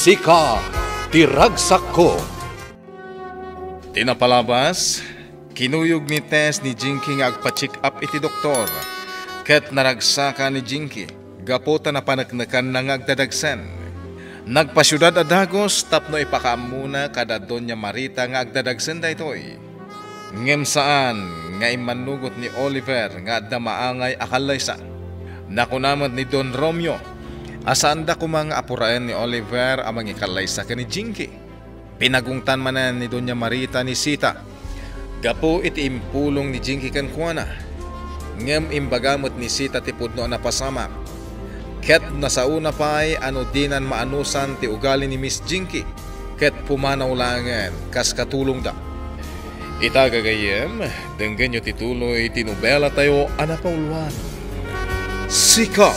Sika, tiragsak ko. Tinapalabas, kinuyog ni Tess ni Jinky nga agpa-check up iti doktor. Ket naragsaka ni Jinky, gapota na panagnakan na agdadagsan. Nagpasyudad adagos tapno ipakaamuna kada Doña Marita nga agdadagsan daytoy. Ngem saan nga imanugot ni Oliver nga adda maangay akalaysa. Nakunamad ni Don Romeo, asaan da kumang apurayan ni Oliver amang ikalaysa ka ni Jinky. Pinagungtan manan ni Doña Marita ni Sita. Gapo iti impulong ni Jinky kan kuana. Ngem imbagamot ni Sita ti pudno na pasamak. Ket nasauna pa'y ano dinan maanusan ti ugali ni Miss Jinky. Ket pumanaw langan kas katulong da. Itagagayem, denggan nyo tituloy tinubela tayo anapauluan. Sika,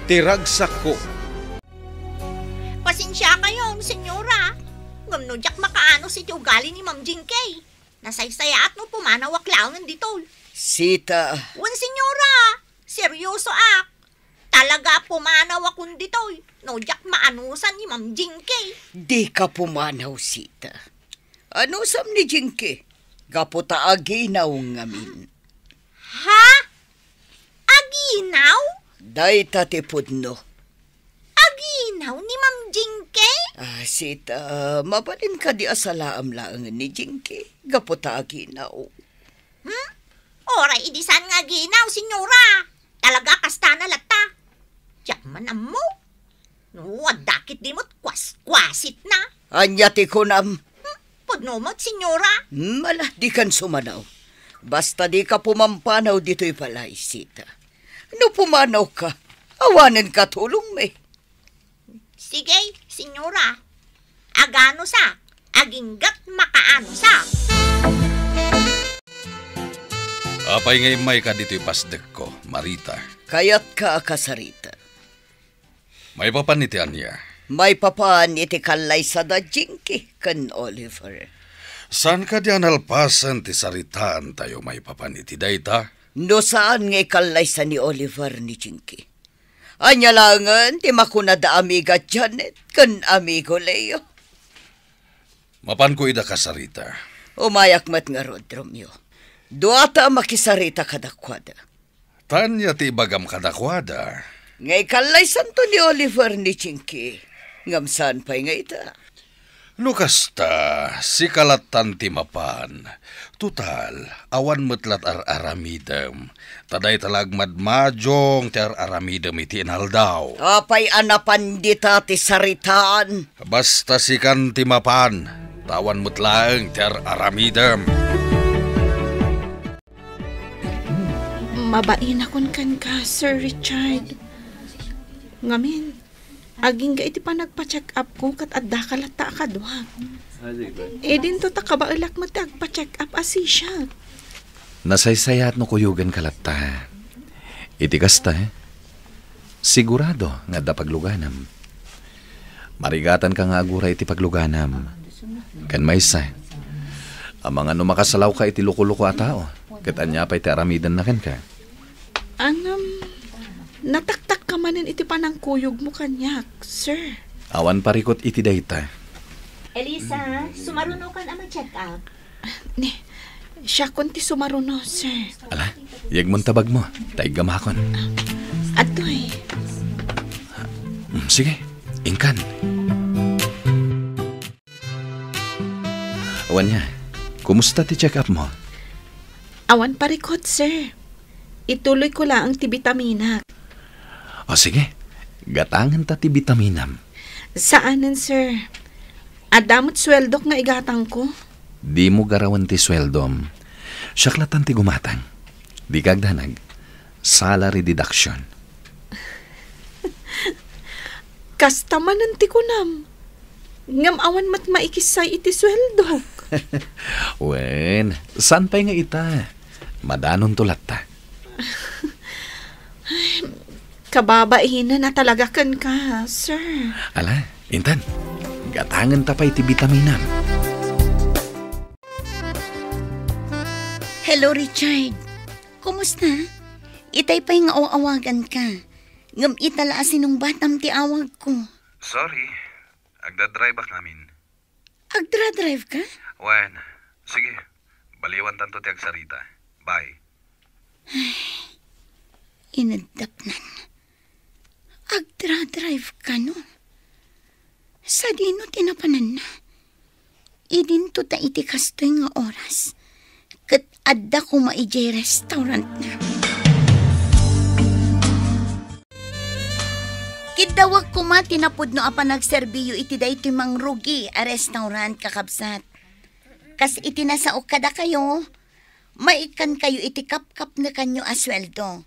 tiragsak ko. Pasensya kayo, senyora. Ngamno jak makaano si ugali ni Ma'am Jinky. Nasaysaya at no pumanawak laon dito. Sita. Wan senyora, seryoso ak. Talaga pumanaw akong dito. No jak maanusan ni Ma'am Jinky. Di ka pumanaw, Sita. Ano sam ni Jinky? Gaputa aginaw ngamin. Ha? Aginaw? Day tatipudno. Aginaw ni Ma'am Jinky? Sita, mabalin ka di asalaam lang ni Jinky. Gaputa aginaw. Oray idisan nga ginaw, senyora. Talaga kasta na lata. Diyak manam mo. Wadakit di mo't kwasit na. Anyati ko nam. Pudno mo't, senyora. Mala, di kan sumanaw. Basta di ka pumampanaw dito'y palay, Sita. No pumanaw ka, awanan ka tulong me. Sige, senyora. Agano sa, aginggat makaano sa. Apay ngay may ka dito'y pasdek ko, Marita. Kayat ka akasarita. May papanitian niya. May papaan iti kalay sa da Jinky kan Oliver. Saan ka diyan alpasan ti saritaan tayo may papaniti dayta? No saan nga kalay sa ni Oliver ni Jinky? Anya langan ti makuna da amiga Janet kan amigo Leo. Mapan ko ida kasarita. Umayak mat nga rod, Romeo. Duata makisarita kadakwada. Tanya ti bagam kadakwada. Ngay kalay santo ni Oliver ni Jinky. Ngamsaan pa'y nga ita. Lukasta, si kalatan ti mapan. Tutal, awan metlat aramidem. Taday talag madmajong ti aramidem iti inaldaw. Apay anapan dita ti saritaan. Basta si kan ti mapan, tawan metlaeng ti aramidem. Mabain akon kan ka, Sir Richard. Ngamin, aging ga iti pa nagpa-check up ko kat adda kalata akadwa. Din to takabailak mo ti agpa-check up asi siya. Nasaysayat no kuyugan kalata. Iti kasta, sigurado nga da pagluganam. Marigatan ka nga agura iti pagluganam. Kan maysa, ang mga numakasalaw ka iti luko-luko a tao. Kat anya pa iti aramidan na ken ka. Nataktak ka manin iti panang kuyog mo kanyak, sir. Awan parikot iti dayta. Elisa, sumaruno kan ama check up. Siya kunti sumaruno, sir. Ala, yag mong tabag mo. Taig gamakon. Atoy. Sige, ingkan. Awan niya, kumusta ti check up mo? Awan parikot, sir. Ituloy ko lang ang ti bitamina. O sige, gatangan ta ti bitaminam. Saanan, sir? Adamot sweldok nga igatang ko. Di mo garawan ti sweldom. Syaklatan ti gumatang. Di kagdanag. Salary deduction. Kastamanan ti kunam. Ngam awan mat maikisay iti sweldok. Wen, saan pa'y nga ita? Madanon tulat ta. Kababainan na talaga kan ka, sir. Ala, Intan, gatangan ta pa iti bitaminam. Hello, Richard. Kumusta? Itay pa'y nga awagan ka. Ngam itala asinong batam ti awag ko. Sorry. Agdadrive ba namin? Agdra-drive ka? Wen, sige. Baliwan tanto ti agsarita. Bye. Inadapnan. Agdra-drive ka no? Sa dino tinapanan na. Idin to ta iti kastoy nga oras. Kat adda ko maijay restaurant na. Kidawag ko ma tinapod no apa nagserbiyo iti da iti mangrugi a restaurant kakabsat. Kas iti nasaok kada kayo, maikan kayo iti kap-kap na kanyo asweldo.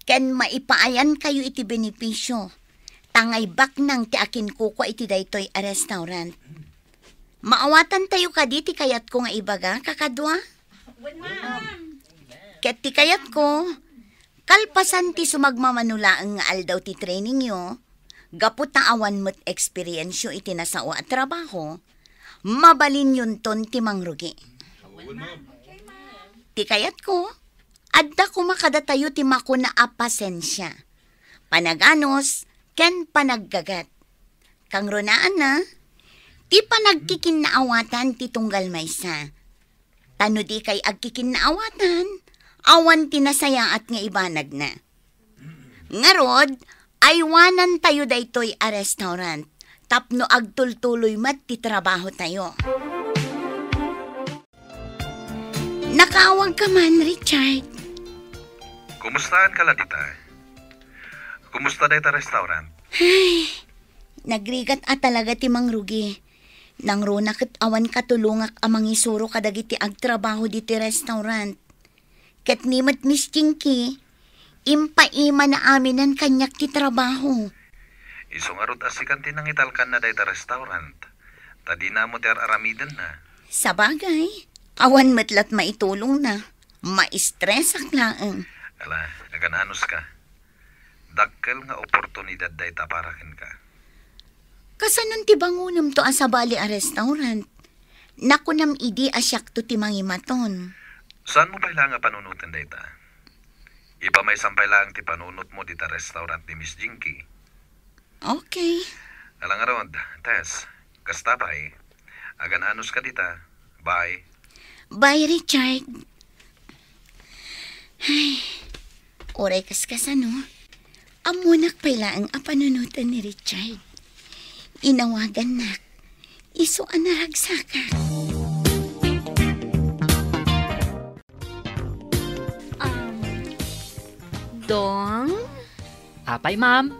Ken maipaayan kayo iti benepisyo. Tangay bak nang ti akin kuko iti daytoy a restaurant. Maawatan tayo ka di ti kayat ko nga ibaga, kakadwa? Ket ti kayat ko, kalpasan ti sumagmamanulaang nga aldaw ti training yo, gapot na awan mo't experience yo iti nasao at trabaho, mabalin yun ton ti mangrugi. Ti kayat ko, adda ko makadatayo ti makuna a pasensya. Panaganos, ken panaggagat. Kang runaan na, ti panagkikinnaawatan ti tunggal maysa. Tano di kay agkikinnaawatan, awan tinasayaat nga ibanag na. Ngarod, aywanan tayo daytoy a restaurant, tapno agtultuloy mat ti trabaho tayo. Nakaawag ka man, Richard. Kumustahan ka ladita? Kumusta dayta restaurant? Ay, nagrigat a talaga ti mangrugi. Nang runa ket awan katulungak amang isuro kadagiti agtrabaho diti restaurant. Ket nimet Miss Jinky, impaima na aminan kanyak ti trabaho. Isungarot asikan tinang italkan na dayta restaurant. Tadi na mo ti aramiden na. Sabagay, awan metlat maitulong na. Maistresak laeng. Ala, nagananos ka. Dakkel nga oportunidad dayta parakin ka. Kasanon ti bangunam to asabali a restaurant. Nakunam idi asyak to ti mangimaton. Saan mo ba nga panunutin dayta? Iba may sampay lang ti panunot mo dita restaurant ni Miss Jinky. Okay. Alang arod, Tess, kasta pa eh. Agananos ka dita. Bye. Bye, Richard. Ay, oray kaskasano. Amunak pala ang apanunutan ni Richard. Inawagan nak. Iso anaragsaka. Dong? Apay, ma'am.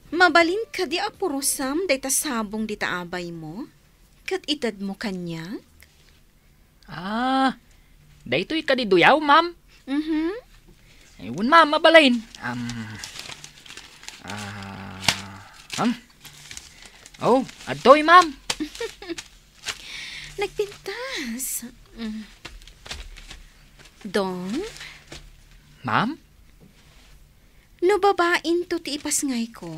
Mabalin ka di apurosam dayta sabong dita abay mo? Kat itad mo kanya? Daytoy ka di duyaw, ma'am. Ayun, ma'am, mabalin. Oh, adoy, ma'am. Nagpintas. Dong? Ma'am? No babain to ti ipasngay ko.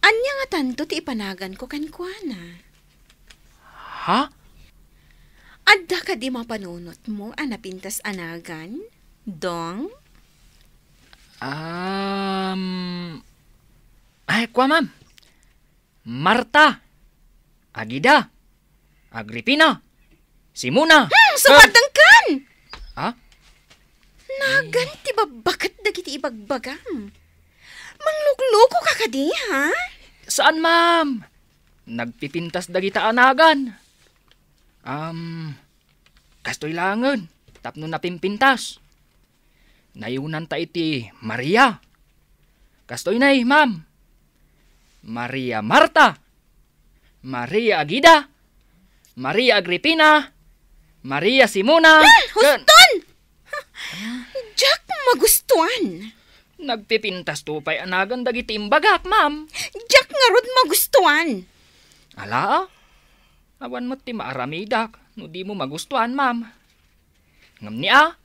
Anya nga tanto ti ipanagan ko kankwana. Ha? Adda ka di mapanunot mo anapintas anagan? Dong? Ay, kwa, ma'am. Marta, Agida, Agripina, Simuna. Sumadang kan! Ha? Nagan ti babakat dagiti ibagbagam. Manglugluko ka kadi, ha? Saan, ma'am? Nagpipintas dagita anagan. Kastoy langan. Tapno na pimpintas. Nayunan ta iti Maria. Kastoy nay, ma'am. Maria Marta. Maria Agida. Maria Agripina. Maria Simuna. Huston! Jack, magustuhan. Nagpipintas tupay anagan dagiti imbagak, ma'am. Jack nga rod magustuhan. Ala, awan mo ti maaramidak, no di mo magustuhan, ma'am. Ngam niya,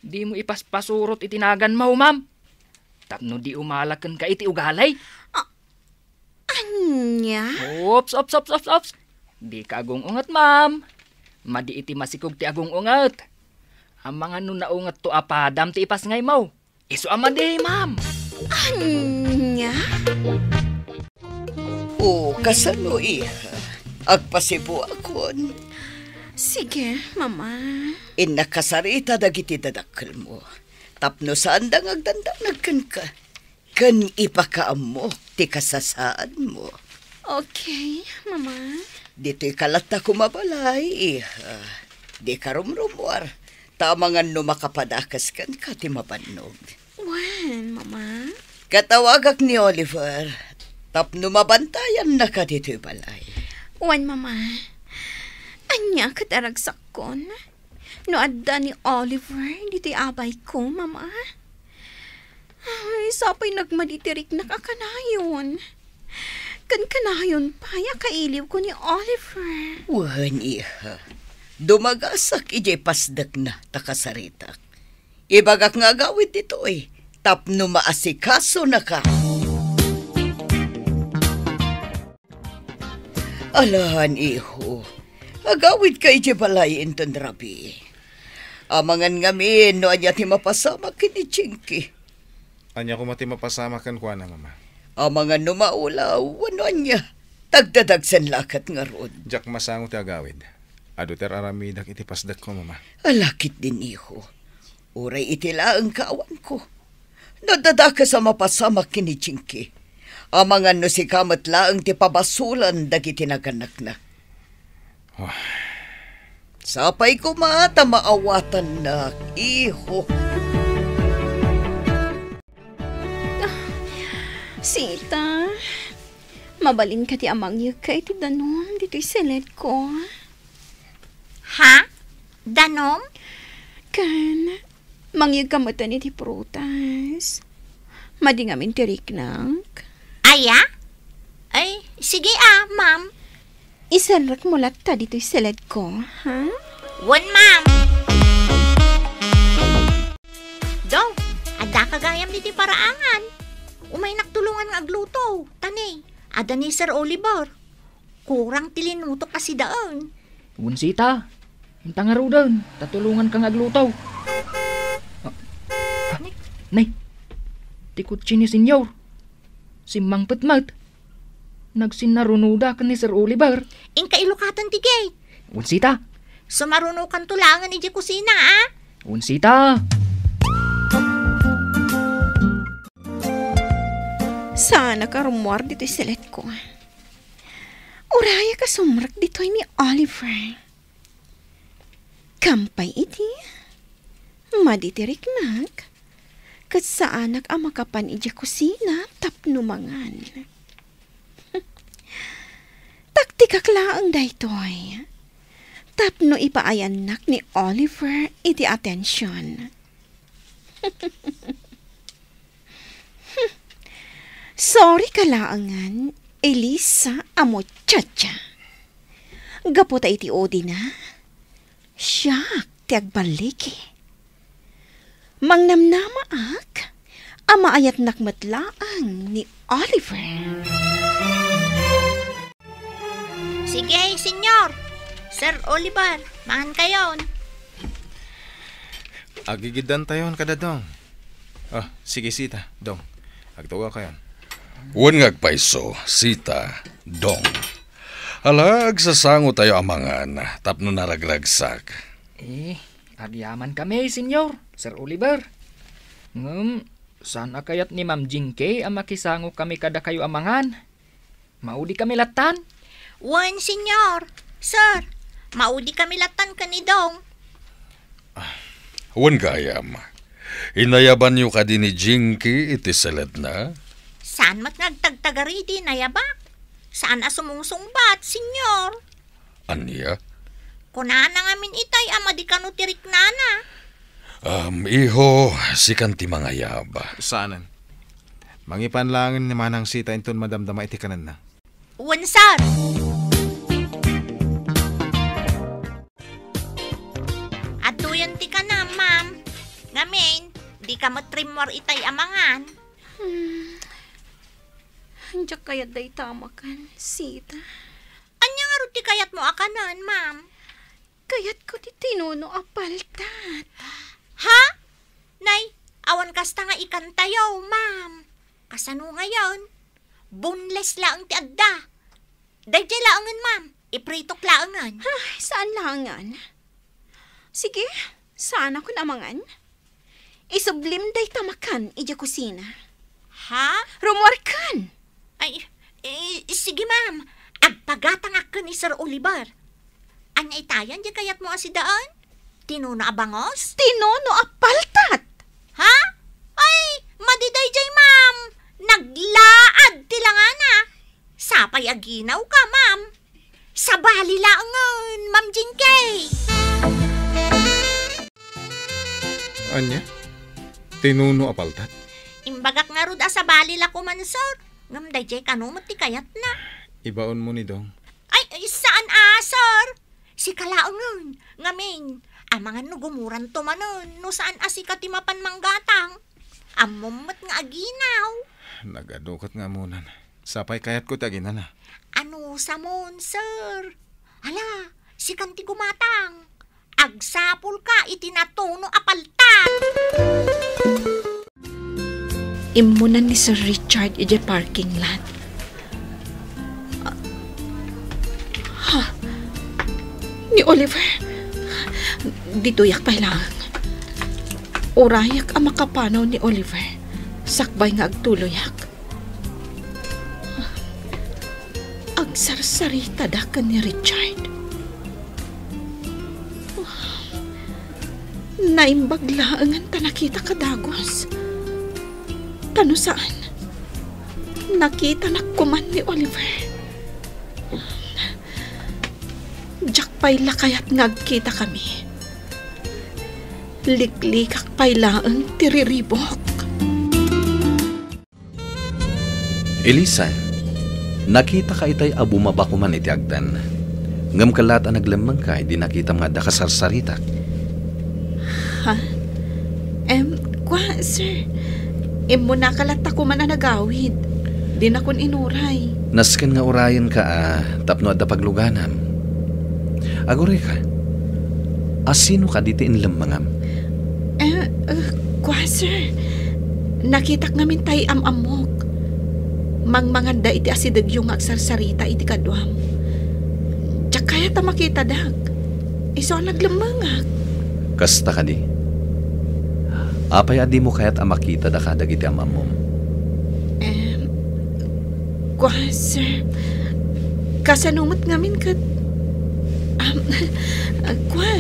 di mo ipaspasurot itinagan mo, ma'am. Tapno di umalakan ka iti ugalay. Anya? Ops. Di ka agong ungat, ma'am. Madi iti masikog ti agong ungat. Ang mga nunaungat to apadam ti ipas ngay mo. Iso amadi, ma'am. Anya? O, kasano iha? Agpasipo akon. Sige, Mama. Inakasarita dagiti dadakkel mo. Tapno saan dang agdandanagkan ka. Kan ipakaamok ti kasasaan mo. Okay, Mama. Dito'y kalata kumabalay, iha. Di ka rumrumwar. Tamangan no makapadakas kan ka ti mapanog. When, Mama? Katawagak ni Oliver. Tapno mabantayan na ka dito'y balay. When, Mama? Anya kataragsak kon? No adda ni Oliver, dito'y abay ko, Mama. Ay, sapay nagmaditirik na kakanayon. Kan kanayon pa, kailiw ko ni Oliver. Wan, iha. Dumagasak ijay pasdak na takasaritak. Ibagak nga gawid dito eh. Tapno maasikaso na ka. Alahan, iho. Agawid ka ijay balay inton rabi. Amangan ngamin no anya ti mapasama kini Chinky. Anya ko mati mapasama kan kuha na, Mama. Amangan no maulaw, ano anya. Tagdadagsan lakat nga rod. Jak masango ti agawid. Aduter aramidak iti pasdak ko, Mama. Alakit din, iho. Uray itila ang kaawan ko. Nadadaka sa mapasama kini Chinky. Amangan no si kamat laang ti pabasulan dagiti naganak na. Sapay ko mata maawatan na, iho. Sita, mabalin ka ti amang yu kay ti danom dito'y seled ko. Ha? Danom? Kan, mangyag kamatan iti prutas. Madingamin ti riknak. Aya? Ay, sige ma'am. Isalrak mo latta dito'y seled ko, ha? Wan, ma'am. Daw, ada kagayam niti paraangan. Umay naktulungan nga agluto. Tani, ada ni Sir Oliver. Kurang tilinuto kasi daan. Unsita, hintang nga rudan, tatulungan kang aglutaw. Nay, tikot ni senyor. Si Mang Petmat. Nagsinarunuda ka ni Sir Oliver. Ingka ilukatan ti gay. Unsita. Sumarunukan tulangan ni di kusina, Unsita. Sana ka rumwar dito'y selet ko. Uraya ka sumrak dito'y ni Oliver. Kampay iti. Maditiriknak. Kat sa anak ang makapan iti kusina tapnumangan. Taktikak laang daytoy. Tapno ipaayanak ni Oliver iti atensyon. Sorry ka laangan, Elisa amo chacha. Gaputa iti odi na. Siyak ti agbaliki. Mangnamnama ak, ama ayat nakmatlaang ni Oliver. Sige, senyor. Sir Oliver, mahan kayon. Agigidan tayon kada dong. Sige sita, dong. Agtuwa kayon. Wan ngagpaiso, Sita, Dong. Halag sasango tayo amangan, tapno naragragsak. Agyaman kami, senyor, Sir Oliver. Sana kayat ni Ma'am Jinky ang makisango kami kada kayo amangan. Maudi kami latan. Wan, senyor. Sir, maudi kami latan kanidong. Wan gayam. Inayaban niyo ka din ni Jinky iti salad na? Saan mat nagtagtagari di nayabak? Saan asumungsungbat, senyor? Anya? Kunana ngamin itay ama di kanu tirik nana. Iho, si kanti mga yaba. Saanan? Mangipanlangin ni manang sita inton madamdama iti kanan na. Wan, sir. Atuyan ti ka na, ma'am. Ngamin, di ka matrimor itay amangan. Andiyak kayat day tama kan, Sita. Anya nga ruti kayat mo akanan, ma'am? Kayat ko ti tinuno apaltat. Ha? Nay, awan kasta nga ikantayaw, ma'am. Kasano ngayon? Boneless lang ti adda. Dayjay laangan, ma'am. Ipritok laangan. Ay, saan langan? Sige, saan ako namangan? Isublim day tamakan, ija kusina. Ha? Rumwarkan! Ay, sige, ma'am. Agpagatang ako ni Sir Oliver. Anya itayan, di kayat mo asidaan? Tinuno abangos? Tinono apaltat! Ha? Ay, madiday, ma'am. Naglaad tilangana. Sapay aginaw ka, ma'am. Sa bali laangan, Ma'am Jinky. Anya? Tinuno apaltat? Imbagak nga rod sa bali la ko man, sir. Ngam dayjay kanumot ti kayat na. Ibaon mo ni Dong. Ay, saan sir? Si kalaangan. Ngamin, amangan no gumuran to manon. No saan si katimapan manggatang. Amumot nga aginaw. Nagadukot nga muna. Sapay kayat ko tagina na. Ano sa mon, sir? Hala, si kanti gumatang. Agsapol ka, itinatuno apaltan. Imunan ni Sir Richard ija parking lot. Ni Oliver. Dituyak pa lang. Urayak ang makapanaw ni Oliver. Sakbay nga agtuloyak. Agsarsarita da ka ni Richard. Naimbaglaangan ta nakita ka dagos. Tano saan? Nakita na kuman ni Oliver. Diyak pa'y lakayat ngagkita kami. Liklikak pa'y laang tiriribok. Elisa, nakita ka itay abumaba ko man iti agdan. Ngam kalat ang naglamang ka, di nakita mga dakasarsaritak. Ha? Kwa, sir. Imo nakalata ko man na nagawid. Di na kun inuray. Nasken nga urayan ka, tapno adda pagluganam. Agore ka, asino ka diti inlamangam? Kwa, sir. Nakitak ngamin tay amok. Mangmanganda iti asidag yung agsarsarita iti kadwam. Diyak kaya ta makita dag. Iso naglamangak. Kasta ka di. Apay adi mo kaya't amakita da kadag iti amamom. Kwa, sir. Kasanumot ngamin kat... kwa,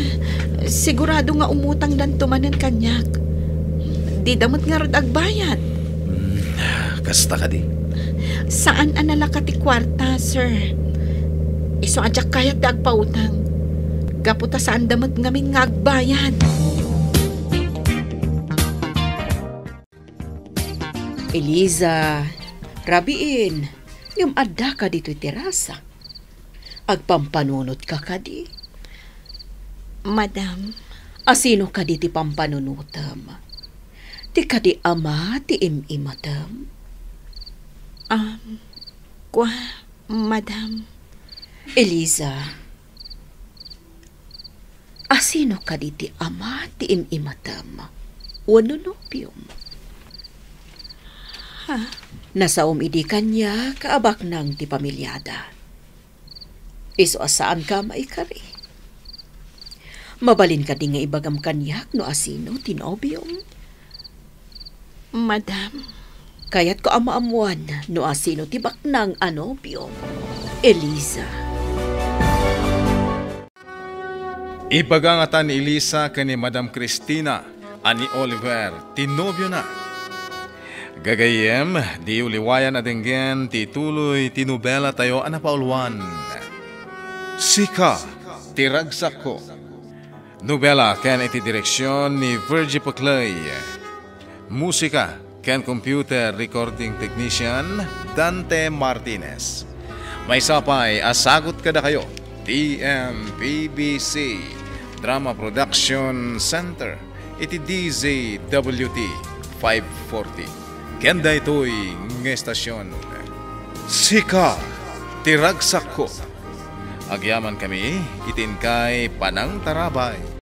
sigurado nga umutang dan tumanan kanyak. Di damot nga rod agbayad. Kasta ka di. Saan analakati kwarta, sir? Iso adyak kayat da agpautang. Gaputa saan damot ngamin nga agbayad. Eliza, rabiin, yung adda ka dito'y terasa. Agpampanunot ka kadi. Madam, Asino ka di ti pampanunutam? Ti kadi ama ti imimatam? Kwa, madam. Eliza, asino ka di ti ama ti imimatam? Wano nopium? Nasaom idi kanya kaabak ng ti pamilyada. Iso asaan ka maikari? Mabalin ka di nga ibagam kanyak no asino tinobium? Madam, Kayat ko amaamuan no asino tibak ng anobium. Eliza. Ipagangatan ni Elisa kani Madam Cristina ani Oliver tinobyo na. Gagayem, di uliwayan adenggen tituloy tinubela tayo anapaulwan. Sika, tiragsak ko. Nobela ken iti direksyon ni Virgie Paclay. Musika ken computer recording technician Dante Martinez. May sapay asagot kada kayo. DMPBC Drama Production Center iti DZWT 540. Kenda ito'y ng estasyon. Sika, tiragsak ko. Agyaman kami, itin kay Panang Tarabay.